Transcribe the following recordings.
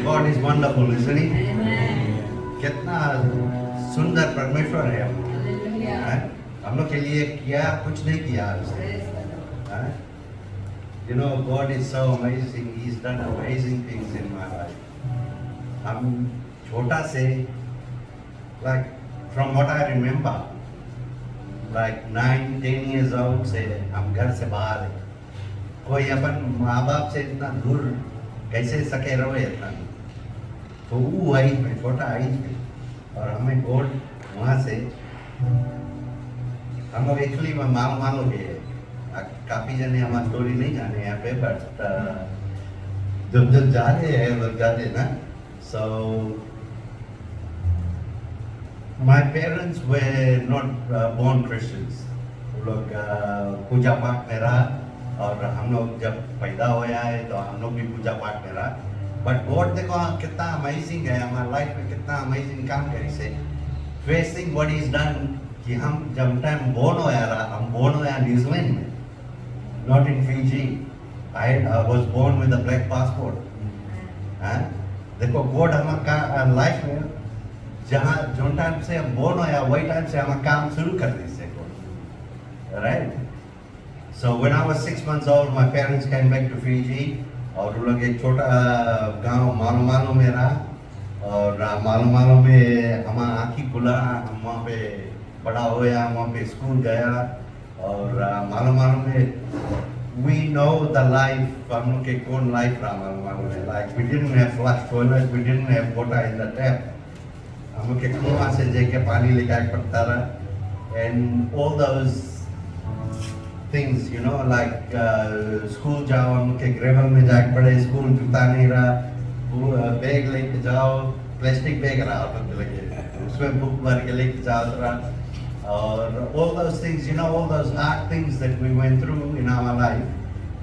God is wonderful, isn't He? कितना सुंदर परमेश्वर है हैं? हम लोग के लिए किया कुछ नहीं किया उसने हैं? You know, God is so amazing. He's done amazing things in my life. हम छोटा से like from what I remember, like 9-10 years old से हम घर से बाहर है. कोई अपन माँ बाप से इतना दूर कैसे सके रहो इतना. तो वो आई मैं छोटा आई थी और हमें गॉड वहाँ से हम लोग एक्चुअली मालूम भी है. काफ़ी जने हमारी स्टोरी नहीं जाने यहाँ पे बट जब जा रहे हैं लोग जाते ना. So my parents were not born Christians. वो लोग पूजा पाठ में रहा और हम लोग जब पैदा होया है तो हम लोग भी पूजा पाठ में रहा. बट गॉड देखो कितना अमेजिंग है हमारे लाइफ में. कितना अमेजिंग काम करी से फेसिंग व्हाट इज डन कि हम जब टाइम बोर्न होया रहा. हम बोर्न होया न्यूजीलैंड में, not in Fiji. I was born with a black passport. देखो गॉड हमारा लाइफ में जहाँ जो टाइम से हम बोर्न होया वही टाइम से हमारा काम शुरू कर दी से right. So when I was 6 months old, my parents came back to Fiji. और वो लोग एक छोटा गांव मालो में रहा. और मालो में हमारा आँखी खुला. हम वहाँ पे बड़ा होया, वहाँ पे स्कूल गया. और मालो में we know the life. हम लोग के कौन लाइफ रहा मालो में. Like we didn't have flush toilet, we didn't have water in the tap. हम लोग के कुआं से जाके पानी लेकर पड़ता रहा. And all those things, you know, like school जाओ हम लोग के ग्रेवल में जाके पड़े. स्कूल जूता नहीं रहा. बैग लेके जाओ, प्लास्टिक बैग रहा तो लगे उसमें बुक भर के लेके जाओ रहा. और all those things, you know, all those hard things that we went through in our life,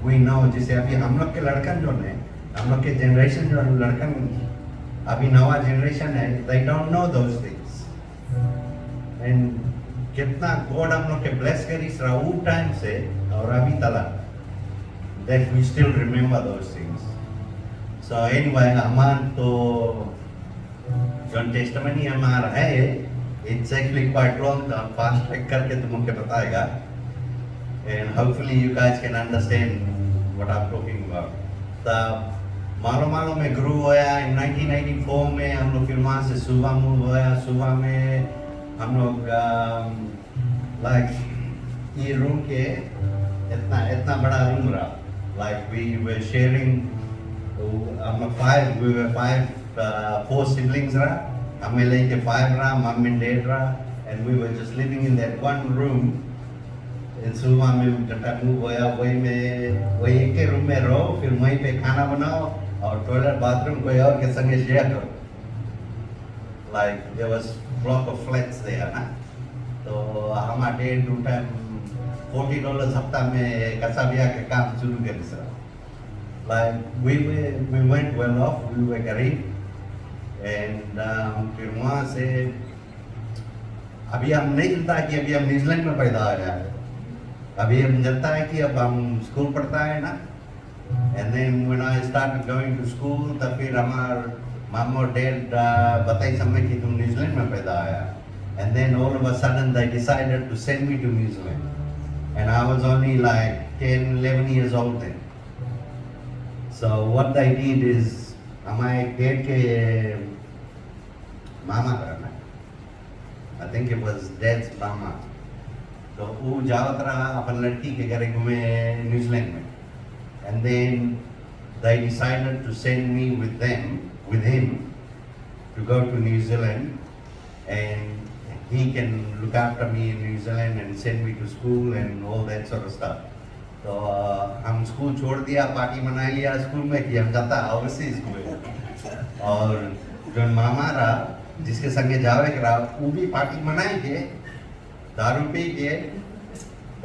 we know. जैसे अभी हम लोग के लड़कन जो हैं, हम लोग के जनरेशन जो लड़कन अभी नवा जनरेशन है, they don't know those things. And कितना गॉड हम लोग के ब्लेस करी रहा वो टाइम से और अभी तक that we still remember those things. So anyway, हमारा तो जो टेस्टमनी हमारा है, it's actually quite long. तो हम fast track करके तुमको बताएगा. And hopefully you guys can understand what I'm talking about. तो मालो में ग्रू होया in 1984 में. हम लोग फिर वहाँ से सुबह मूव होया. सुबह में हम लोग like ये रूम के इतना बड़ा रूम रहा. Like we were sharing. हम लोग we were 4 siblings रहा. हमें लेके 5 रहा, मम एंड डैड रहा. And we were just living in that one room. And सुबह में घंटा मूव होया. वही एक के रूम में रहो, फिर वहीं पे खाना बनाओ और टॉयलेट बाथरूम कोई और के संगे शेयर करो. Like there was block of flats there ना. तो हमारा डैड टू टाइम $40 हफ्ता में कसाबिया के काम शुरू कर दिया. Like we went well off, we were गरीब. And फिर वहाँ से अभी हम नहीं जानता कि अभी हम न्यूजीलैंड में पैदा हो रहा है. अभी हम जानता है कि अब हम स्कूल पढ़ता है ना. And then when I started going to school, तब फिर हमार मम और डैड बताई समय कि तुम न्यूजीलैंड में पैदा आया. And then all of a sudden they decided to send me to New Zealand. And I was only like 10-11 years old then. So what they did is हमारे डैड के मामा करना. I think it was dad's मामा. तो वो जावत रहा अपन लड़की के घर घूमे न्यूजीलैंड में. And then they decided to send me with him to go to New Zealand, and he can look after me in New Zealand and send me to school and all that sort of stuff. तो हम school छोड़ दिया, party मना लिया school में कि हम जाता ओवरसीज स्कूल. और जो मामा रहा जिसके संगे जावे रहा वो भी पार्टी मनाई के दारू पी के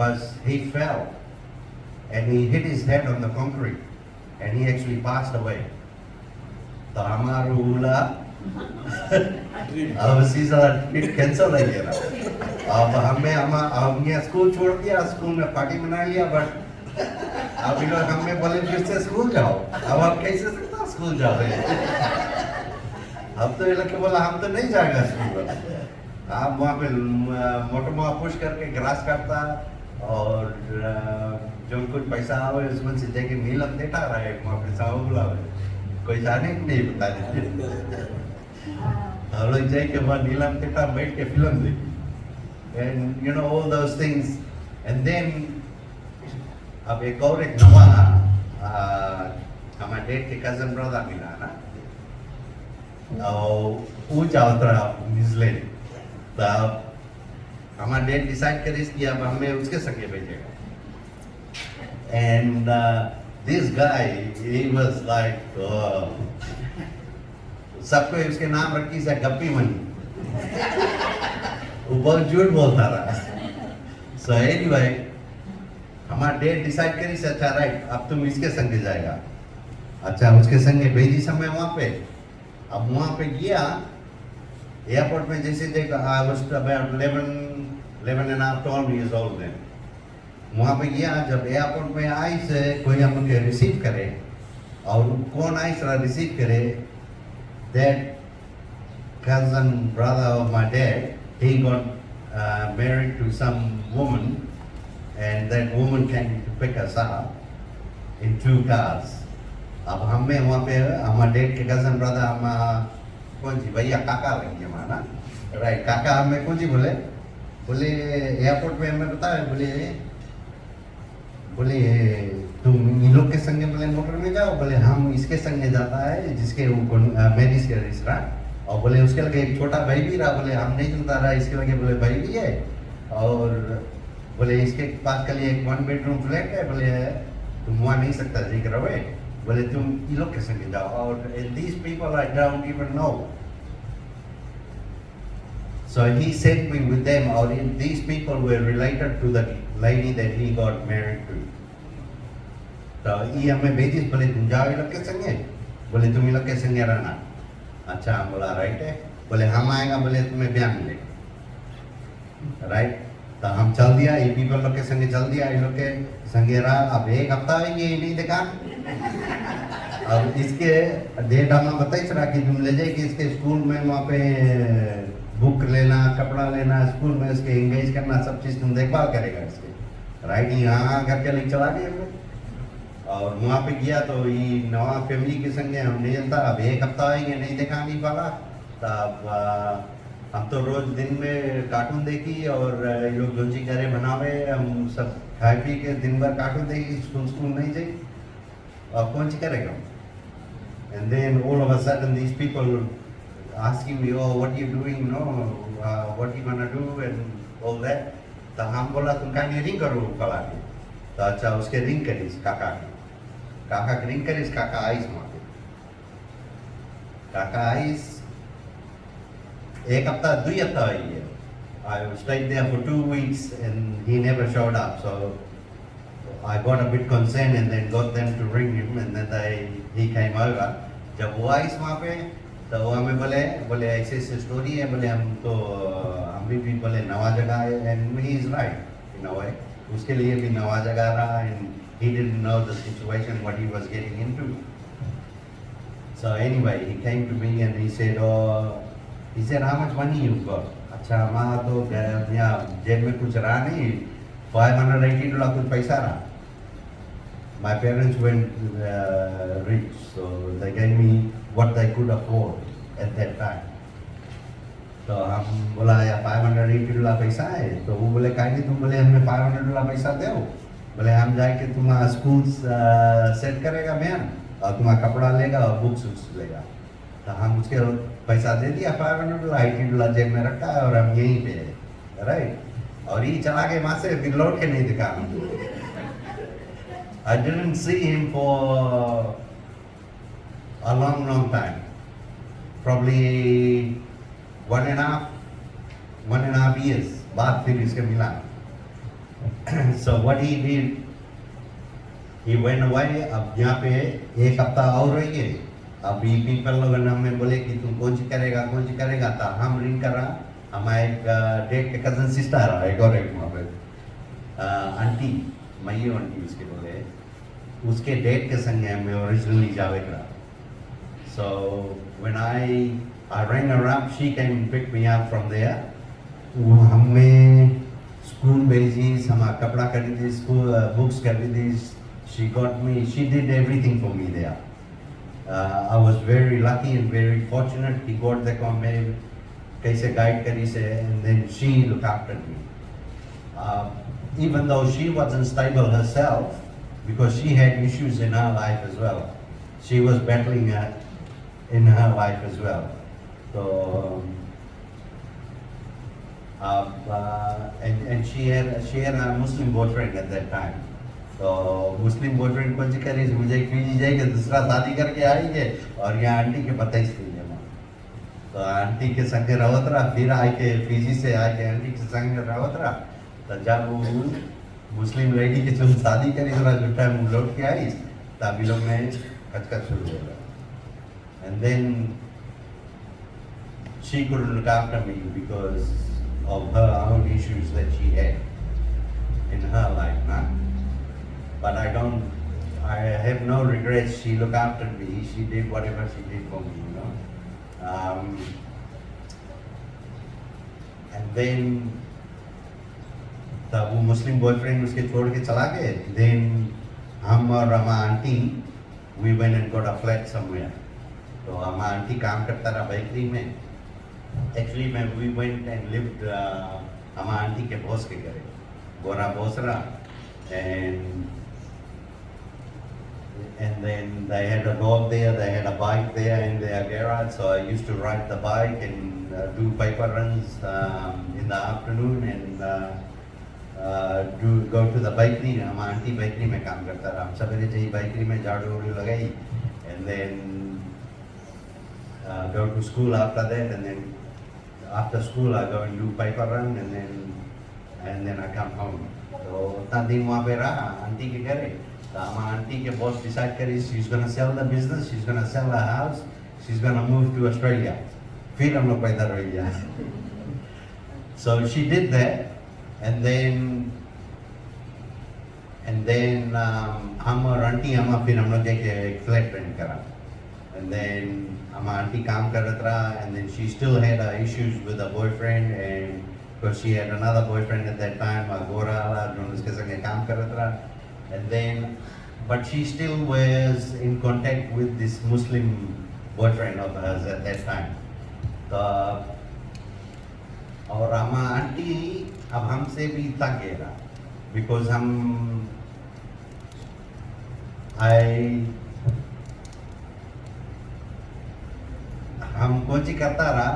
बस he fell and he hit his head on the concrete and he actually passed away. तो हमारा उला ओवरसीज ट्रिप कैंसिल हो गया. अब हमने स्कूल छोड़ दिया, स्कूल में पार्टी मना लिया. बट अभी लोग हमें बोले फिर से स्कूल जाओ. अब आप कैसे सकता स्कूल जाओगे? अब तो ये लोग के बोला हम तो नहीं जाएगा स्कूल। आप वहाँ पे मोटर मुआ पुश करके ग्रास काटता और जो कुछ पैसा आवे उसमें से जाके नीलम देता रहा है वहाँ पे साहब बुलावे कोई जाने की नहीं बता देते। हम लोग जाके वहाँ नीलम देता बैठ के फिल्म देखी and you know all those things and then अब एक और एक नवा हमारे डेट के कजन ब्रदर मिला ना और वो चाहता न्यूजीलैंड तो हमारा डेट डिसाइड करी कि अब हमें उसके संगे भेजेगा and this guy he was like सबको उसके नाम रखी से गप्पी मनी वो बहुत झूठ बोलता रहा। so anyway हमारा डेट डिसाइड करी से अच्छा राइट अब तुम इसके संगे जाएगा अच्छा उसके संगे भेजी समय वहाँ पे अब वहाँ पे गया एयरपोर्ट में जैसे देखा I was about 11 and a half 12 years old then वहाँ पे गया जब एयरपोर्ट में आई से कोई हमको रिसीव करे और कौन आई सर रिसीव करे that cousin brother of my dad he got married to some woman and that woman came to pick us up in 2 cars अब हमें वहाँ पे हमारे डेट के कजन ब्रदर हम कौन जी भैया काका लगे हमारा राइट काका हमें कौन जी बोले एयरपोर्ट में हमें बताया बोले तुम इन लोग के संगे बोले मोटर में जाओ बोले हम इसके संगे जाता है जिसके मेरिस के रिश्ता और बोले उसके लगे एक छोटा भाई भी रहा बोले हम नहीं चलता रहा इसके लगे बोले भाई भी है और बोले इसके पास कल एक 1 bedroom फ्लैट है बोले तुम वहाँ नहीं सकता जी रहे बोले तुम इन लोग के संगे जाओ और these people I don't even know so he sent me with them or these people were related to the lady that he got married to तो ये हमें भेजी बोले तुम जाओ इन लोग के संगे बोले तुम इन लोग के संगे रहना अच्छा हम बोला राइट है बोले हम आएगा बोले तुम्हें ब्याह मिलेगा राइट तो हम चल दिया ये पीपल लोग के संगे चल दिया इन लोग के संगे रहा अब 1 हफ्ता है ये नहीं देखा अब इसके डेट हमें बताइए रहा कि तुम ले जाए कि इसके स्कूल में वहाँ पे बुक लेना कपड़ा लेना स्कूल में इसके एंगेज करना सब चीज़ तुम देखभाल करेगा इसके राइट यहाँ करके लेके चला गए हम और वहाँ पे गया तो ये नवा फैमिली के संगे हम नहीं जानता अब 1 हफ्ता आएंगे नहीं देखा नहीं पाला तब हम तो रोज दिन में कार्टून देखी और ये लोग जो चीज करे बनावे हम सब खाए पी के दिन भर कार्टून देखी स्कूल नहीं जाए और कौन सी करेगा and then all of a sudden these people asking me oh what you doing no what you gonna do and all that तो हम बोला तुम कहीं रिंग करो कला की तो अच्छा उसके रिंग करीस काका की रिंग करीस काका आइस वहाँ पे काका आइस 1 हफ्ता 2 हफ्ता आई है I stayed there for 2 weeks and he never showed up so I got a bit concerned and then got them to ring him and then he came over जब वो आइस वहाँ पे तो वो हमें बोले ऐसे स्टोरी है बोले हम भी बोले नवा जगह है and he is right in a way उसके लिए भी नवा जगह रहा and he didn't know the situation what he was getting into so anyway he came to me and he said how much money you got अच्छा हमारा तो यहाँ जेब में कुछ रहा नहीं $580 कुछ पैसा रहा my parents went rich so they gave me what they could afford at that time तो हम बोला यार $580 पैसा है तो वो बोले काहे नहीं तुम बोले हमें $500 पैसा दो बोले हम जाके तुम्हारा स्कूल सेट करेगा मैम और तुम्हारा कपड़ा लेगा और बुक्स लेगा तो हम उसके पैसा दे दिया $500 $80 जेब में रखा है और हम यहीं पे राइट और ये चला गए वहाँ से फिर लौट के नहीं दिखा I didn't see him for a long time probably 1.5 years बाद फिर इसके मिला so what he did he went away अब यहाँ पे 1 हफ्ता और रही है अब ये पीपल लोग हमें बोले कि तुम कौन सी करेगा तो हम रिंग कर रहा हमारे एक डेट के कजन सिस्टर है एक और एक वहाँ पे आंटी मई आंटी उसके बोले उसके डेट के संगे हमें ओरिजिनली जावे करा So when I rang her up, she came and picked me up from there. वो हमें स्कूल भेजी, हमारा कपड़ा खरीदी, स्कूल बुक्स खरीदी. She got me. She did everything for me there. I was very lucky and very fortunate. He got the comment, कैसे guide करी से, and then she looked after me. Even though she wasn't stable herself, because she had issues in her life as well. She was battling in her life as well. So, and she had a Muslim boyfriend at that time. तो मुस्लिम boyfriend को जी करी मुझे Fiji जाएगी दूसरा शादी करके आई है और यहाँ आंटी के पता ही नहीं है. तो आंटी के संग रहत रहा, फिर आए के फीजी से आके आंटी के संग रहत रहा. तो जब वो मुस्लिम लेडी के जो शादी करी थोड़ा जो टाइम लौट के आई तभी लोग ने कचकच शुरू हो गया. And then she couldn't look after me because of her own issues that she had in her life, nah? But I have no regrets. She looked after me. She did whatever she did for me, you know. And then तब वो मुस्लिम boyfriend उसके छोड़ के चला गए. Then हम और हमारा aunty we went and got a flat somewhere. तो हमारा आंटी काम करता रहा बेकरी में. Actually we went and lived हमारा आंटी के बॉस के घरे, गोरा बॉस रहा. And then they had a dog there, they had a bike there in their garage, so I used to ride the bike and do paper runs in the afternoon and go to the bakery. हमारा aunty bakery में काम करता रहा. हम सवेरे जाइए bakery में झाड़ू वाड़ू लगाई and then go to school after that, and then after school I go and do paper run and then I come home. तो उतना दिन वहाँ पे रहा आंटी के घरे. तो हमारा आंटी के बॉस डिसाइड करी she's gonna sell the business, she's gonna sell her house, she's gonna move to Australia. फिर हम लोग पैदा रह गया. So she did that, and then हम और आंटी हम फिर हम लोग जाके एक फ्लैट रेंट करा. And then हमारा आंटी काम करत रहा, and then she still had issues with her boyfriend, and because she had another boyfriend at that time, a गोरा वाला जो उसके संगे काम करत रहा. And then, but she still was in contact with this Muslim boyfriend of hers at that time. तो और हमारा आंटी अब हमसे भी तक गया, because हम कोची करता रहा.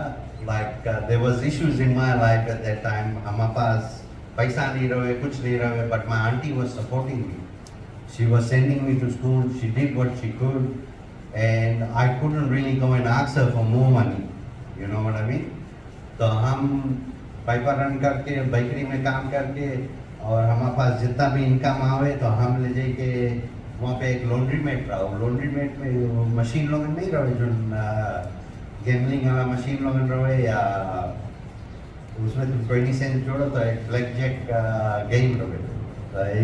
Like there was issues in my life at that time. हमारे पास पैसा नहीं रहे, कुछ नहीं रहे, but my auntie was supporting me. She was sending me to school. She did what she could, and I couldn't really go and ask her for more money. You know what I mean? तो हम Piper run करके bakery में काम करके और हमारे पास जितना भी इनकम आवे तो हम ले जाके वहाँ पे एक लॉन्ड्री मेट रहा. लॉन्ड्री मेट में मशीन लोग नहीं रहे जो गैम्बलिंग वाला मशीन लोग रहे, या उसमें तुम 20 सेंट जोड़ो तो एक ब्लैक जैक गेम रहे.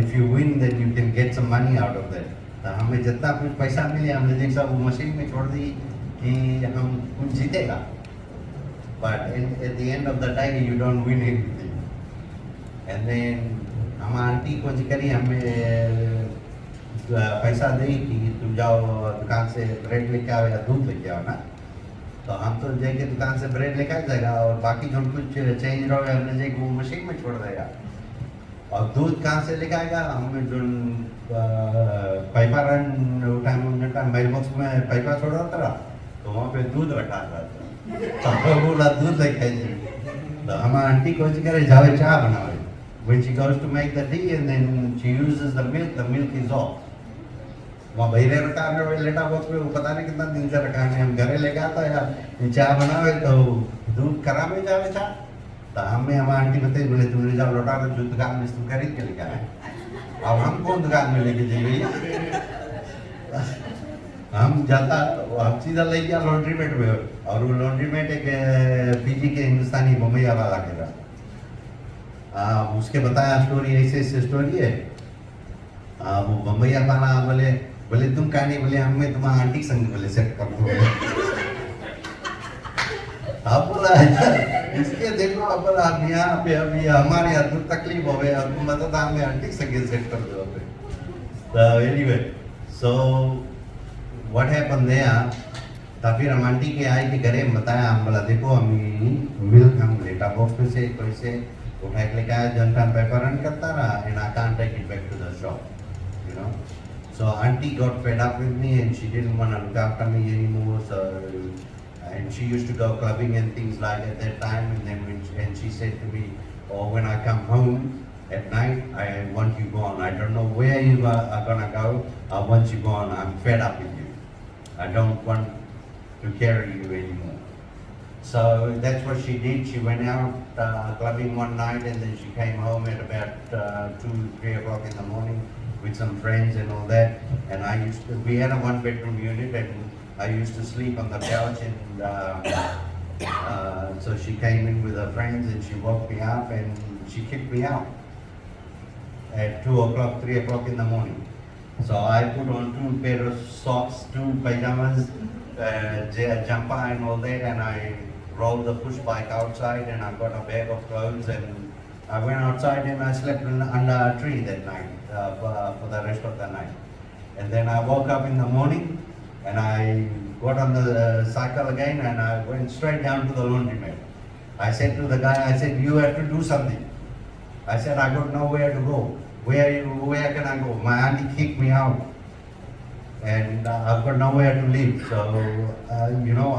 If you win, then you can get some money out of that. तो हमें जितना कुछ पैसा मिले हमने देख सब वो मशीन में छोड़ दी कि हम कुछ जीतेगा. But at the end of the day, you don't win anything. And then हमारा आंटी को जिक्री हमें पैसा दी कि तुम जाओ दुकान से ब्रेड लेके आओ या दूध लेके आओ ना. तो हम तो जाके दुकान से ब्रेड लेकर आ जाएगा और बाकी जो कुछ चेंज रहो हमने जाके वो मशीन में छोड़ देगा. और दूध कहाँ से लेकर आएगा? हमें जो पाइपा रन टाइम मेल बॉक्स में पाइपा छोड़ा था तो वहाँ पे दूध रखा था. तो बोला दूध लेके तो हमारा आंटी को करे जावे चाय बनावे. When she goes to make the tea and then she uses the milk is off. वहाँ बहिरे रखा है लेटा बॉक्स में, वो पता नहीं कितना दिन से रखा है. हम घरे लेके आता है चाय बनावे तो दूध खराब हो जावे चाय. तो हमें हमारा आंटी बताई बोले तुमने जाओ लौटा तो दुकान में तुम खरीद के लेके आए. अब हम कौन दुकान में लेके जाइए? हम जाता हम सीधा ले गया लॉन्ड्री मेट में, और वो लॉन्ड्री मेट एक पीजी के हिंदुस्तानी बम्बई वाला के रहा. उसके बताया स्टोरी ऐसे स्टोरी है. वो बम्बई वाला बोले बोले तुम कहा नहीं, बोले हमें तुम्हारा आंटी संग बोले सेट कर दो। आप बोला इसके देखो अब आप यहाँ पे अभी हमारे यहाँ तो तकलीफ हो गई, अब मतलब हमें आंटी संग सेट कर दो अभी। So anyway, so what happened there? तब फिर हम आंटी के आई के घरे बताया, हम बोला देखो हम मिल्क हम लेटा बॉक्स में से कैसे उठा के लेके आया, जनता पेपर रन करता रहा, and I can't take it back to the shop, you know. So auntie got fed up with me and she didn't want to look after me anymore. So and she used to go clubbing and things like at that time, and then and she said to me, "Oh, when I come home at night, I want you gone. I don't know where you are gonna go. I want you gone. I'm fed up with you. I don't want to carry you anymore." So that's what she did. She went out clubbing one night, and then she came home at about 2-3 o'clock in the morning with some friends and all that. And we had a one-bedroom unit, and I used to sleep on the couch. And so she came in with her friends, and she woke me up, and she kicked me out at 2 o'clock, 3 o'clock in the morning. So I put on 2 pair of socks, 2 pajamas, jumper and all that, and I rolled the push bike outside, and I got a bag of clothes, and I went outside and I slept under a tree that night for the rest of the night. And then I woke up in the morning, and I got on the cycle again, and I went straight down to the laundromat. I said to the guy, I said, "You have to do something." I said, "I got nowhere to go. Where can I go? My auntie kicked me out, and I've got nowhere to live. So, you know,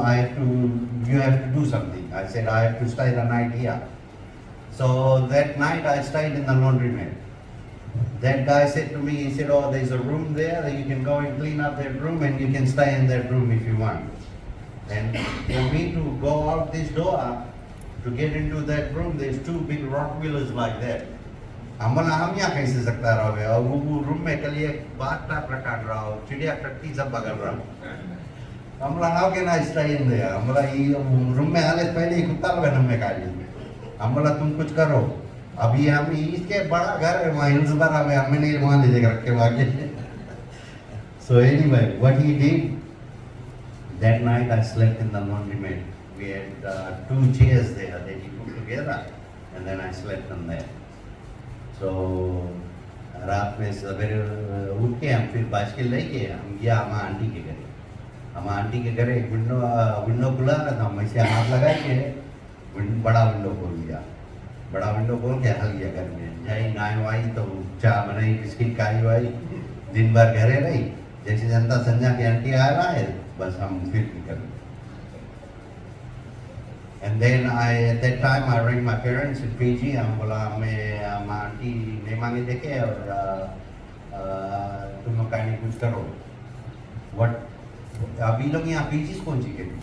you have to do something." I said, "I have to stay the night here." So that night I stayed in the laundromat. That guy said to me, he said, "Oh, there's a room there that you can go and clean up that room, and you can stay in that room if you want." And for me to go out this door, to get into that room, there's 2 big Rottweilers like that. हम यहाँ कैसे सकता रहोगे, और वो room में कल एक बात टाप रखा रहा हो, चिड़िया टट्टी सब बगल रहा। हम how can I stay in there? हम बोला ये रूम में आने से पहले ही कुत्ता लोग हमें काट लिया। हम बोला तुम कुछ करो, अभी हम इसके बड़ा घर है वहाँ हिल्सबरा में, हमें नहीं वहाँ ले जाकर रखे वाके। So anyway, what he did that night, I slept in the laundromat. We had 2 chairs there that he put together, and then I slept on there. So रात में सवेरे उठ के हम फिर बाइसिकल लेके हम गया हमारे आंटी के घरे। हमारे आंटी के घरे एक विंडो खुला था, हम ऐसे हाथ लगा के बड़ा विंडो खोल दिया। बड़ा विंडो खोल के हल गया घर में, जाई नाई वाई तो चाय बनाई, बिस्किट खाई वाई, दिन भर घरे रही। जैसे जनता संजा की आंटी आ रहा है, बस हम फिर निकल। And then at that time I rang my parents in Fiji. हम बोला मैं आंटी नहीं मांगे देखे और तुम लोग कहीं कुछ करो। What अभी लोग यहाँ पीजी कौन सी करी?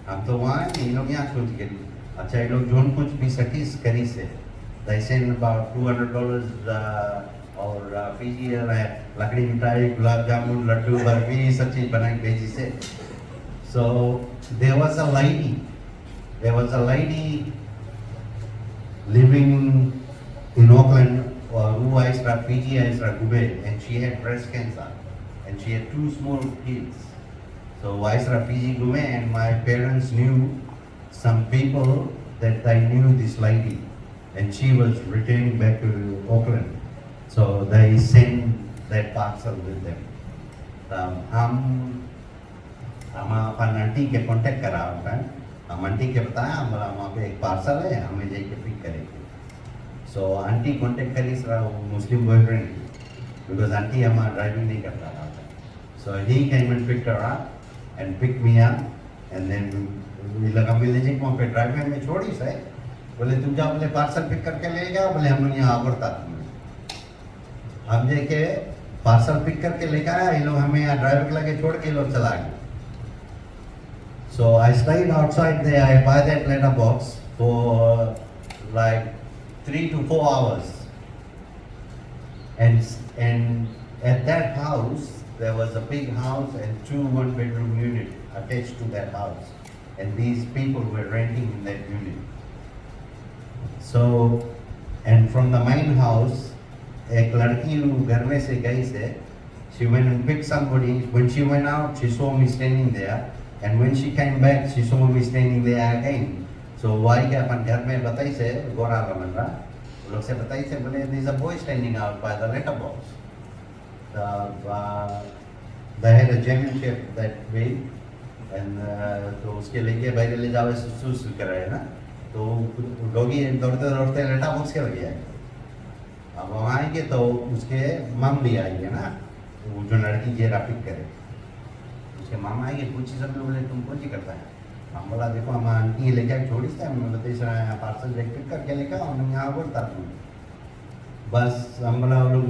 हम तो वहाँ हैं, ये लोग यहाँ कौन सी करी? अच्छा ये लोग जोन कुछ भी सकीस करी से। They sent about $200 और पीजी लकड़ी मिठाई, गुलाब जामुन, लड्डू, बर्फी सब चीज बनाई भेजी से। So there was a lady living in Auckland who is from Fiji, is from Gube, and she had breast cancer, and she had 2 small kids. So I was from Fiji, Gube, and my parents knew some people that they knew this lady, and she was returning back to Auckland. So they sent that parcel with them. हम अपन aunty के contact करा होता है, हम aunty के बताया हमारा वहाँ पे एक पार्सल है, हमें जाके पिक करेंगे। सो आंटी कांटेक्ट करी सर मुस्लिम बॉयफ्रेंड, बिकॉज आंटी हमारा ड्राइविंग नहीं करता था। So he came and picked her up and pick me up, and then लगा मिले जी वहाँ पे ड्राइविंग में छोड़ी से, बोले तुम जाओ, बोले पार्सल पिक करके ले जाओ, बोले हम लोग यहाँ आवरता तुम्हें। हम जाके पार्सल पिक करके लेकर आया, ये लोग हमें यहाँ ड्राइवर के लगे छोड़ के लोग चला गए। So I stayed outside there by that letterbox for like 3 to 4 hours, and at that house there was a big house and 2 one-bedroom units attached to that house, and these people were renting in that unit. So, and from the main house, एक लड़की घर में से गई से, She went and picked somebody. When she went out, she saw me standing there. And when she came back, she saw me standing there again. So why के अपन घर में बताई से गोरा बन रहा, वो लोग से बताई से बोले there is a boy standing out by the letterbox. They had a German Shepherd that way, and तो उसके लेके बाहर ले जाओ सुसु कर रहे हैं ना, तो डॉगी दौड़ते दौड़ते लेटरबॉक्स के लग गया। अब वहाँ आएंगे तो उसके मम भी आएंगे ना, वो जो लड़की ये पिक करे, उसके मामा आएंगे, पूछी सब लोग बोले तुम कौन सी करता है, हम बोला देखो हम आंटी लेके आए छोड़ी से, हमने बताइए पार्सल पिक करके लेकर हमने यहाँ बोलता बस, हम बोला वो लोग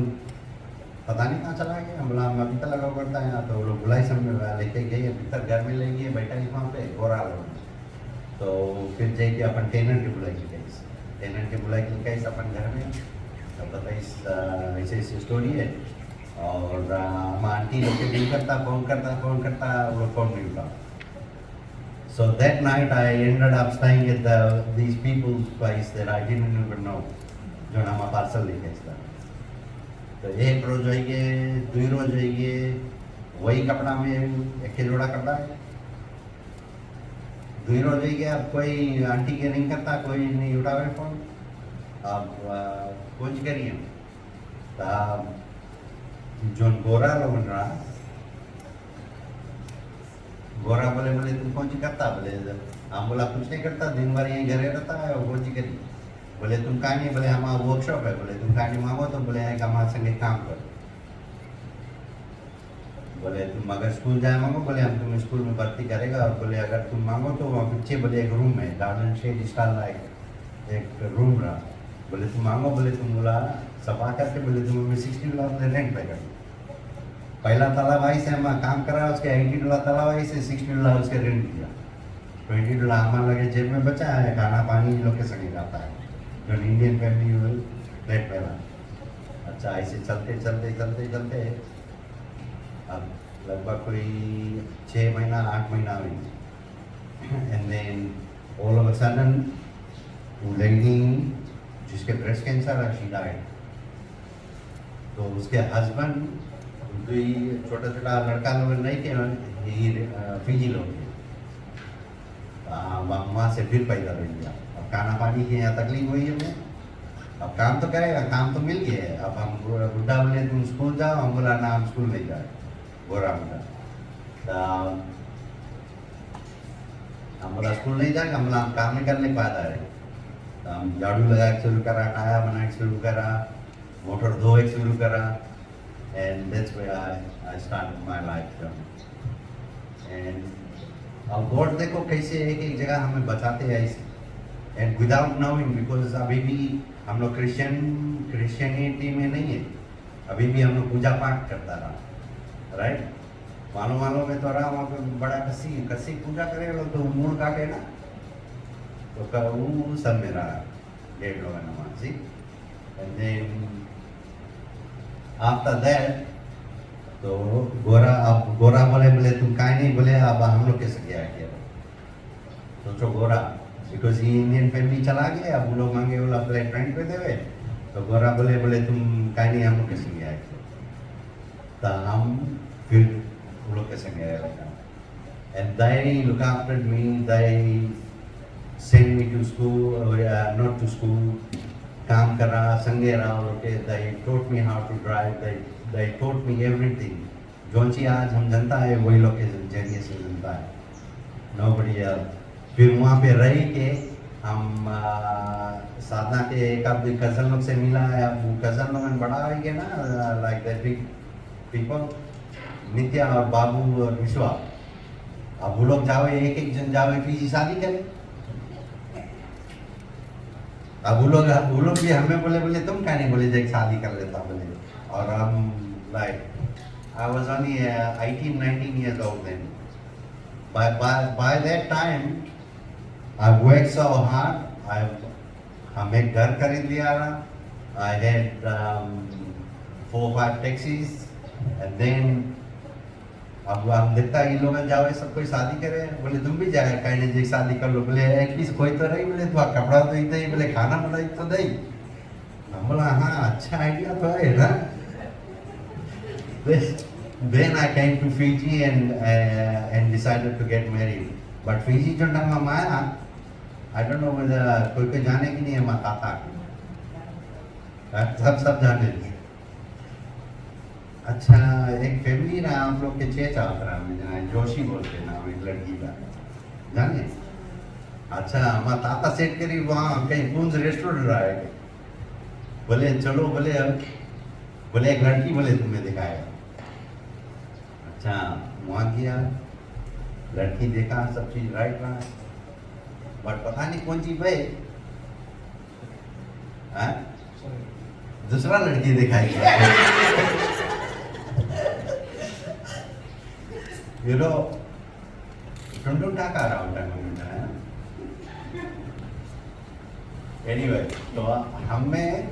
पता नहीं कहाँ चला गया, हम बोला हम अभी तक लगा करता है, तो वो लोग बुलाई सब लेके गए भीतर घर में ले गए, बैठा ही वहाँ पे गोरा लोग, तो फिर जाइए अपन टेनर की बुलाई की कैसे, टेनर की बुलाई की कैसे अपन घर में, तो बताइए ऐसे ऐसी स्टोरी है। और हम आंटी लोग के दिन करता फोन करता वो लोग फोन नहीं उठा। So that night I ended up staying at these people's place that I didn't even know, जो नाम पार्सल लेके इसका, तो एक रोज होइए, दो रोज होइए, वही कपड़ा में एक जोड़ा कपड़ा है, दो रोज होइए, अब कोई आंटी के नहीं करता, कोई नहीं उठावे फोन, अब कुछ करिए, तो जो गोरा लोग बन रहा, गोरा बोले बोले तुम कौन सी करता, बोले हम बोला कुछ नहीं करता, दिन भर यहीं घरे रहता है, और कौन सी करी, बोले तुम कहाँ नहीं, बोले हमारा वर्कशॉप है, बोले तुम कहाँ नहीं मांगो, तो बोले हमारे संगे काम करो, बोले तुम अगर स्कूल जाए मांगो, बोले हम तुम्हें स्कूल में भर्ती करेगा, और बोले अगर तुम मांगो तो वहाँ पीछे बोले एक रूम है, गार्डन शेड स्टाइल लाइक एक रूम रहा, बोले तुम मांगो, बोले तुम बोला सफा करके, बोले तुम हमें $60 रेंट पे कर, पहला ताला भाई से हम काम करा, उसके $80 ताला भाई से $60 उसके रेंट दिया, $20 हमारे लगे जेब में बचा है, खाना पानी लोग के संगे जाता है, जो इंडियन फैमिली फ्लैट पहला। अच्छा ऐसे चलते चलते चलते चलते अब लगभग कोई 6 महीना 8 महीना हुई, and then all of a sudden वो लेडी जिसके ब्रेस्ट कैंसर है, शी डाइड, तो उसके हस्बैंड कोई छोटा छोटा लड़का लोग नहीं थे, यही फिजी लोग थे, वहाँ से फिर पैदा हो गया, अब खाना पानी की यहाँ तकलीफ हुई हमें, अब काम तो करेगा, काम तो मिल गया है, अब हम बुढ़ा बोले तुम स्कूल जाओ, हम बोला ना हम स्कूल नहीं जाए, गोरा बुढ़ा, हम बोला स्कूल नहीं जाएगा, हम बोला हम काम नहीं करने पाता है, तो हम झाड़ू लगा के शुरू करा, खाया बना के शुरू करा, मोटर धो के शुरू करा, and that's where I started my life journey. And अब गॉड देखो कैसे एक एक जगह हमें बचाते हैं ऐसे, and without knowing, because अभी भी हम लोग क्रिश्चियनिटी में नहीं है, अभी भी हम लोग पूजा पाठ करता रहा, राइट, मानो में तो रहा वहाँ पे बड़ा कसी पूजा करे लोग, तो मूड काटे ना, तो वो सब में रहा 1.5 लोग नमाज, and then आफ्टर दैट तो गोरा बोले तुम काहे नहीं, बोले अब हम लोग कैसे गया किया, सोचो गोरा बिकॉज ये इंडियन फैमिली चला गया, अब वो लोग मांगे बोला फ्लैट रेंट पे देवे, तो गोरा बोले तुम काहे नहीं, हम लोग कैसे गया किया, तो हम फिर वो लोग कैसे गया, and they look after me, they send me to school or not to school, काम करा संगे रहा लोग के, they taught me how to drive, they taught me everything, जो चीज़ आज हम जनता है वही लोग के जरिए से जनता है, nobody else। फिर वहाँ पे रह के हम साधना के एक आध कज़न लोग से मिला है, अब वो कज़न लोग में बड़ा है ना, लाइक दैट बिग पीपल, नित्या और बाबू और विश्वा, अब वो लोग जावे एक जन जावे फिर शादी करे, अब वो लोग भी हमें बोले तुम क्या नहीं, बोले जब शादी कर लेता बोले, और हम like I was only 18-19 years old then, by that time I worked so hard, हम एक घर खरीद लिया था, I had 4-5 taxis, and then अब हम देखता है इन लोग जाओ सब कोई शादी करे, बोले तुम भी जाए कहने जी शादी कर लो, बोले एटलीस्ट कोई तो रही, बोले तो कपड़ा तो ही दे, बोले खाना बनाई तो दे, हम बोला हाँ अच्छा आइडिया तो है ना, Then I came to Fiji and decided to get married. But Fiji जो टाइम में आया, I don't know whether कोई जाने की नहीं है माता सब जाने थे। अच्छा एक फैमिली ना हम लोग के छह चावतरा में जाए जोशी बोलते नाम एक लड़की का जाने। अच्छा हमारा ताता सेट करी वहाँ कहीं पूंज रेस्टोरेंट रहा है बोले चलो बोले एक लड़की बोले तुम्हें दिखाएगा। अच्छा वहाँ गया लड़की देखा सब चीज राइट रहा बट पता नहीं कौन चीज भाई दूसरा लड़की दिखाई you know don't talk around that moment anyway तो हमें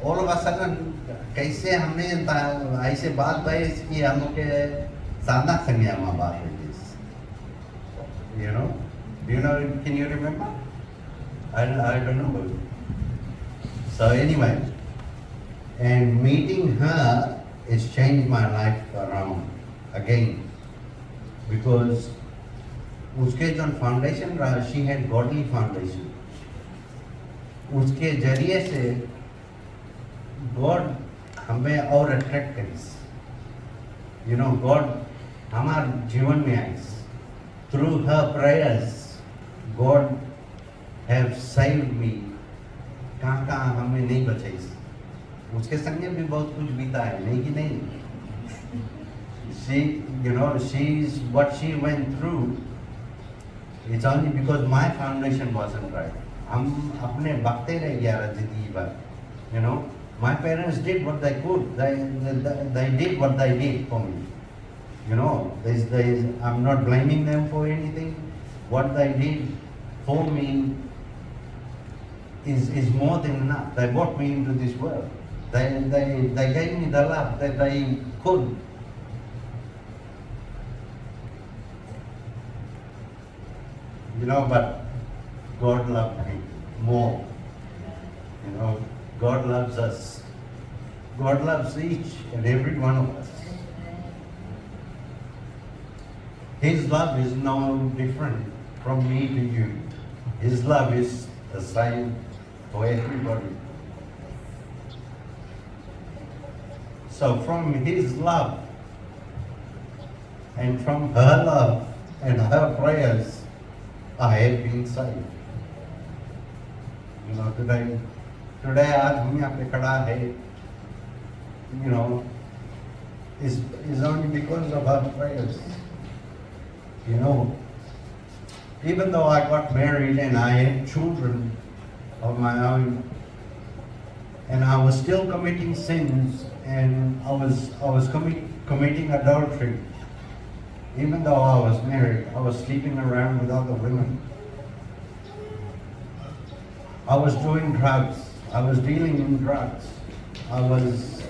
all of a sudden कैसे हमने ऐसे बात भाई कि हम लोग के साधना संज्ञा में बात हुई you know do you know can you remember I don't know so anyway and meeting her has changed my life around again because उसके जो फाउंडेशन रहा she had godly foundation उसके जरिए से God हमें और अट्रैक्ट करी you know God हमारे जीवन में आई through her prayers God have saved me कहाँ हमें नहीं बचाई उसके संग भी बहुत कुछ बीता है नहीं कि नहीं she you know she's what she went through it's only because my foundation wasn't right हम अपने बकते रह गया जिंदगी भर you know my parents did what they could they did what they did for me you know I'm not blaming them for anything what they did for me is more than enough they brought me into this world they gave me the love that they could you know but God loved me more you know God loves us God loves each and every one of us His love is no different from me to you His love is the same for everybody so from His love and from her love and her prayers I have been saved. You know, today आज हम यहाँ पे खड़ा है, you know, is only because of our prayers. You know, even though I got married and I had children of my own, and I was still committing sins, and I was committing adultery. Even though I was married, I was sleeping around with other women. I was doing drugs. I was dealing in drugs. I was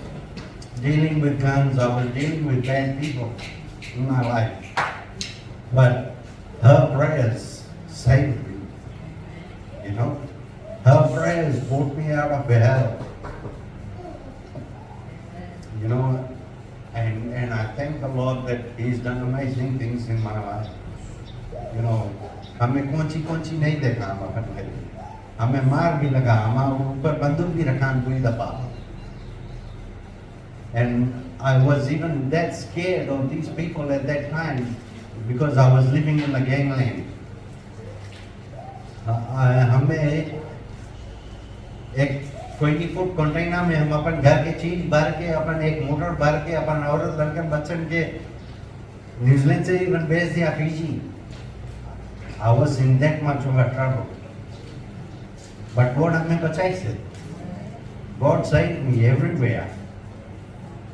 dealing with guns. I was dealing with bad people in my life. But her prayers saved me. You know? Her prayers brought me out of hell. You know? And I thank the Lord that He's done amazing things in my life. You know, हमें कौन-सी नहीं देखा हम अपन घर हमें मार भी लगा हमारे ऊपर बंदूक भी रखा पूरी दफा. And I was even that scared of these people at that time because I was living in the gangland. हमें एक 20-फुट कंटेनर में हम अपन घर के चीज भर के अपन एक मोटर भर के अपन औरत लड़के बच्चन के न्यूजीलैंड से इवन भेज दिया Fiji. I was in that much of a trouble. But God हमें बचाई से. God saved me everywhere.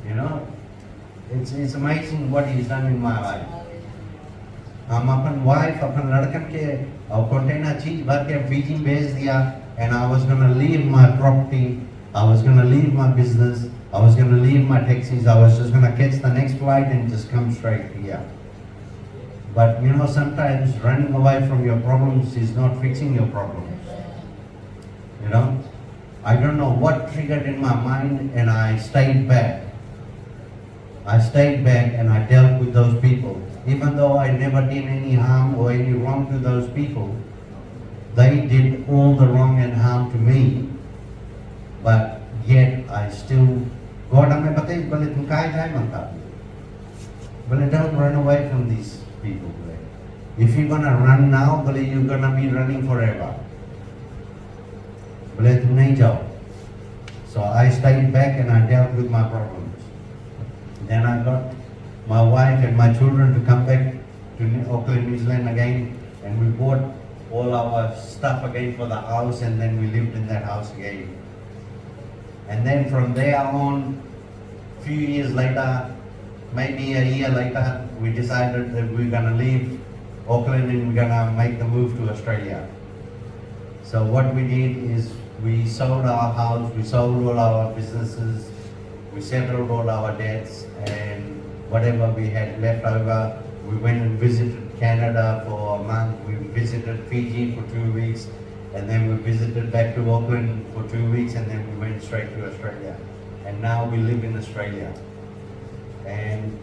You know, it's amazing what He's done in my life. हम अपन वाइफ अपन लड़कन के और कंटेनर चीज भर के फीजी भेज दिया. And I was going to leave my property, I was going to leave my business, I was going to leave my taxis, I was just going to catch the next flight and just come straight here. But you know, sometimes running away from your problems is not fixing your problems. You know, I don't know what triggered in my mind and I stayed back. I stayed back and I dealt with those people. Even though I never did any harm or any wrong to those people, they did all the wrong and harm to me. But yet I still, God हमें बताइए बोले तुम कहाँ जाए मांगता बोले don't run away from these people बोले if you're gonna run now बोले you're gonna be running forever बोले तुम नहीं जाओ. So I stayed back and I dealt with my problems. Then I got my wife and my children to come back to Auckland, New Zealand again, and we bought all our stuff again for the house, and then we lived in that house again. And then from there on, few years later, maybe a year later, we decided that we're gonna leave Auckland and we're gonna make the move to Australia. So what we did is we sold our house, we sold all our businesses, we settled all our debts, and whatever we had left over, we went and visited Canada for a month, we visited Fiji for 2 weeks, and then we visited back to Auckland for 2 weeks, and then we went straight to Australia. And now we live in Australia. And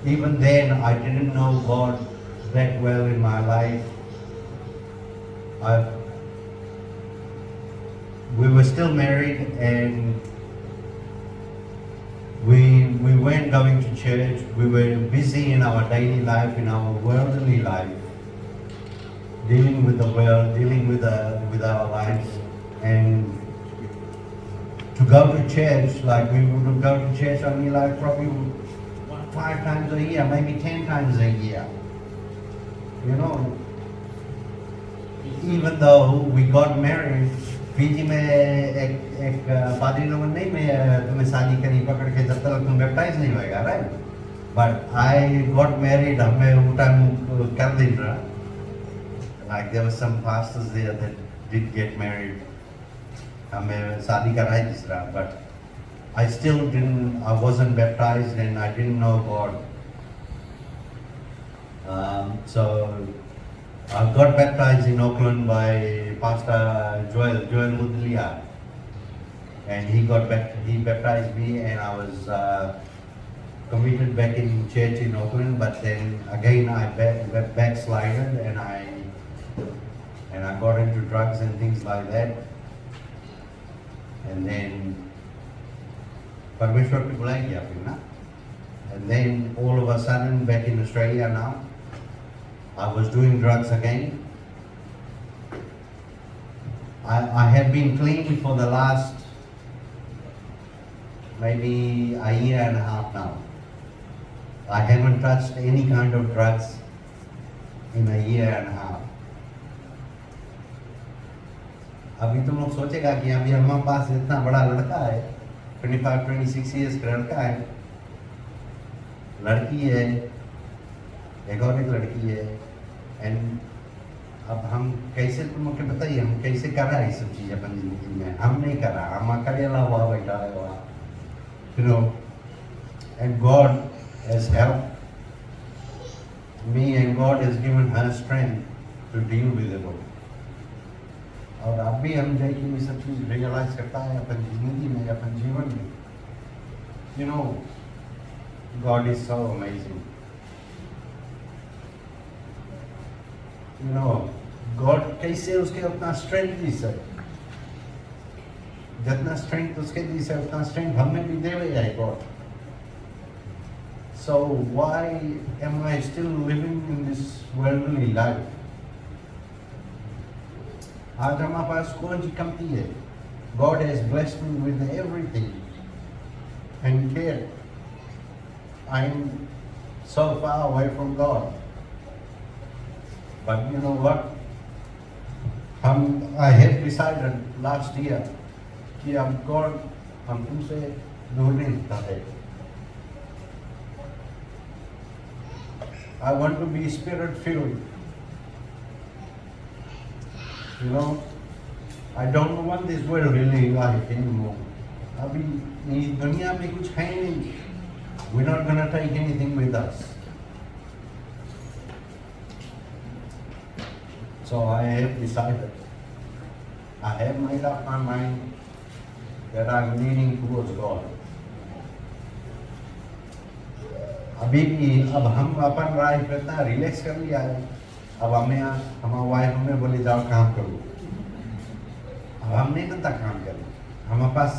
even then, I didn't know God that well in my life. We were still married, and we weren't going to church. We were busy in our daily life, in our worldly life, dealing with the world, dealing with our lives. And to go to church, like we would go to church only like probably 5 times a year, maybe 10 times a year. You know, even though we got married, Fiji में एक पादरी लोगों ने मैं तुम्हें शादी करी पकड़ के जब तक तुम बैप्टाइज नहीं होएगा, right? But I got married, हमें वो टाइम कर दिन रहा. Like there were some pastors there that did get married. हमें शादी कराई दूसरा, but I still didn't, I wasn't baptized and I didn't know God. So I got baptized in Auckland by Pastor Joel Mudlia, and he baptized me, and I was committed back in church in Auckland. But then again I backslided, and I got into drugs and things like that. And then परमेश्वर की बुलाई गया फिर ना. And then all of a sudden back in Australia now, I was doing drugs again. I have been clean for the last maybe a year and a half now. I haven't touched any kind of drugs in a year and a half. अभी तुम लोग सोचेगा कि अभी हमारे पास इतना बड़ा लड़का है, 25-26 years का लड़का है, लड़की है, एक और एक लड़की है. एंड अब हम कैसे, तुम लोग बताइए हम कैसे कर रहा है ये सब चीज़ अपन जिंदगी में? हम नहीं कर रहा, हम करेला हुआ बैठा है हुआ, you know. And God has helped me, and God has given her strength to deal with it all. और अब भी हम जाके ये सब चीज़ रियलाइज करता है अपन जिंदगी में, अपन जीवन में. You know, God is so amazing. You know, God कैसे उसके उतना स्ट्रेंथ दी सर, जितना स्ट्रेंथ उसके दी सर उतना स्ट्रेंथ हमें भी दे है God. So why am I still living in this worldly life? आज हमारे पास कौन सी कमती है? God has blessed me with everything, and yet I am so far away from God. But you know what? I have decided last year कि अब God हम तुमसे दूर नहीं रहते. I want to be spirit filled. You know, I don't want this worldly life anymore. अभी इस दुनिया में कुछ है नहीं. We're not gonna take anything with us. So I have decided, I have made up my mind that I'm leaning towards God. अभी भी अब हम अपन राय पे इतना रिलैक्स कर लिया है। अब हमें हमारा वाइफ हमें बोले जाओ काम करो, अब हम नहीं बनता काम करें। हमारे पास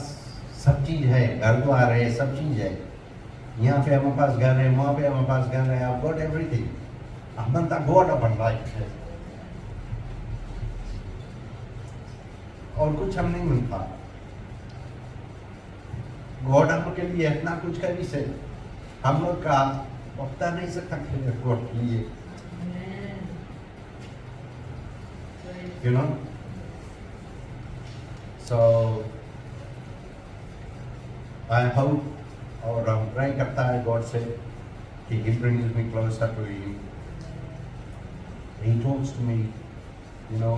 सब चीज़ है, घर द्वार है, सब चीज़ है। यहाँ पे हमारे पास घर है, वहाँ पे हमारे पास घर है, I've got everything। हम बनता गॉड अपन लाइफ है और कुछ हम नहीं बनता। गॉड हम के लिए इतना कुछ करी से हम लोग का बता नहीं सकता गॉड के लिए, you know। So I hope और हम ट्राई करता है गॉड से कि he brings me closer to him, he talks to me, you know।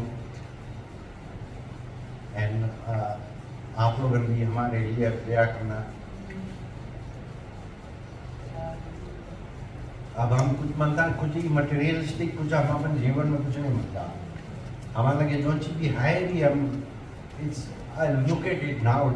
and आप लोग भी हमारे लिए प्रेयर करना। अब हम कुछ मनता कुछ ही मटेरियलिस्टिक कुछ हम अपन जीवन में कुछ नहीं मनता। हमारे लगे जो चीज़ भी है भी हम it's I look at it now